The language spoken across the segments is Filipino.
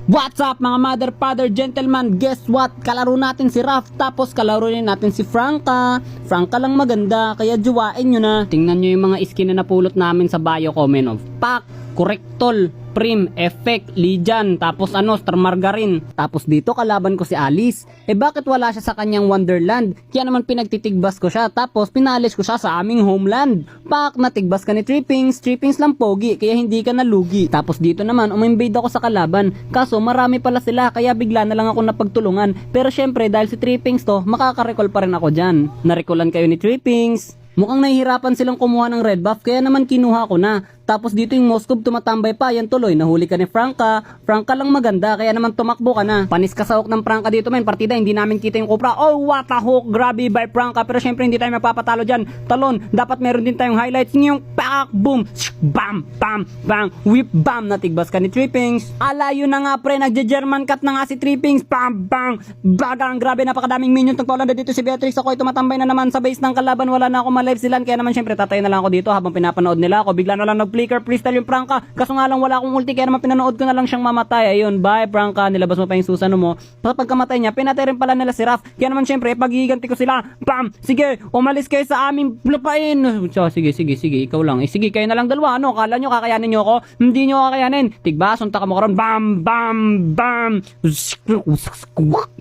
What's up mga mother, father, gentleman? Guess what? Kalaro natin si Raph, tapos kalaro rin natin si Franca. Franca lang maganda, kaya juwain nyo na. Tingnan nyo yung mga skin na napulot namin sa bio comment of Pack, Correctol, Prim, Effect, Lijan, tapos Star Margarine. Tapos dito kalaban ko si Alice. Bakit wala siya sa kanyang Wonderland? Kaya naman pinagtitigbas ko siya, tapos pinalis ko siya sa aming homeland. Pak, natigbas ka ni Trippings lang pogi, kaya hindi ka nalugi. Tapos dito naman, umimbade ako sa kalaban. Kaso marami pala sila, kaya bigla na lang ako napagtulungan. Pero syempre, dahil si Trippings to, makaka-recall pa rin ako dyan. Narecolan kayo ni Trippings. Mukhang nahihirapan silang kumuha ng red buff, kaya naman kinuha ko na. Tapos dito yung Moskov tumatambay pa, yan tuloy, nahuli ka ni Franca. Franca lang maganda, kaya naman tumakbo ka na. Panis ka sa hook ng Franca dito men, partida, hindi namin kita yung Cobra. Oh, what a hook, grabe by Franca. Pero syempre hindi tayo mapapatalo dyan. Talon, dapat meron din tayong highlights. Yung pak, boom, bam, bam, bang, whip, bam, natigbas ka ni Trippings. Alayo na nga pre, nagja-German cut na nga si Trippings. Bam, bang, bagang, grabe, napakadaming minions. Nagpawala na dito si Beatrix, ako ay tumatambay na naman sa base ng kalaban. Wala na ako ma-live silan, kaya naman syempre tatay na lang ako dito habang pinapanood nila ako. Bigla na lang nag-flicker freestyle yung Franca, kaso nga lang wala akong ulti, kaya naman pinanood ko na lang siyang mamatay. Ayun, bye Franca, nilabas mo pa yung susano mo. Pagkamatay niya, pinatay rin pala nila si Raph, kaya naman syempre paghihiganti ko sila. Bam, sige, umalis kayo sa aming lupain. So, sige, ikaw lang. Sige, kayo na lang dalawa, ano, kala nyo kakayanin nyo ako? Hindi nyo kakayanin. Tigba, sunta ka mo karon. Bam, bam, bam,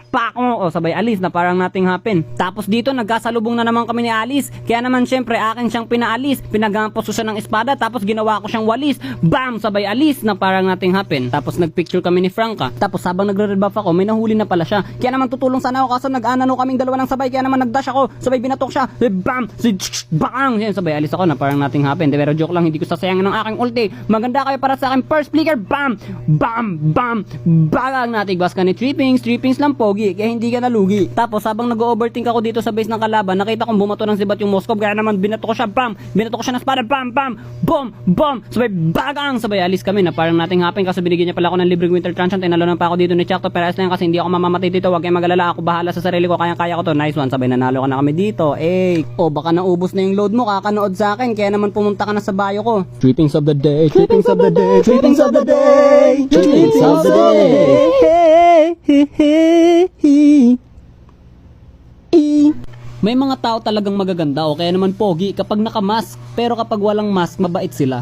pak, sabay Alice na parang nating happen. Tapos dito nagkasalubong na naman kami ni Alice, kaya naman syempre akin siyang pinaalis, pinagampos ko siya ng espada, tapos ginawa ko siyang walis. Bam, sabay Alice na parang nating happen. Tapos nagpicture kami ni Franca, tapos habang nagre-red buff ako, may nahuli na pala siya, kaya naman tutulong sana ako, kaso nag-anano kaming dalawa ng sabay, kaya naman nagdash ako, sabay binatok siya. Bam, bang, yan, sabay Alice ako na parang nating happen. Pero joke lang, hindi ko sasayangin ng aking ulti. Maganda kayo para sa akin first flicker. Bam, bam, bam, bagang natigbas ka ni Trippings lang pogi, kaya hindi ka nalugi. Tapos habang nag-overthink ako dito sa base ng kalaban, nakita kong bumato ng sibat yung Moskov, kaya naman binato ko siya. Bam, binato ko siya ng espada. Bam, bam, boom, boom, sabay bagang, sabay Alice kami na parang nating happen, kasi binigyan niya pala ako ng libreng winter transient. Tinalo pa ako dito ni Chakto, pero ayos lang kasi hindi ako mamamatay dito. Huwag kayong magalala, ako bahala sa sarili ko, kaya ko to. Nice one, sabay nanalo ka na kami dito. Baka naubos na yung load mo kakanood sa akin, kaya naman pumunta ka na sa bio ko. Trippings of the day, trippings of the day, trippings of the day, trippings of the day. May mga tao talagang magaganda o kaya naman pogi kapag naka-mask, pero kapag walang mask, mabait sila.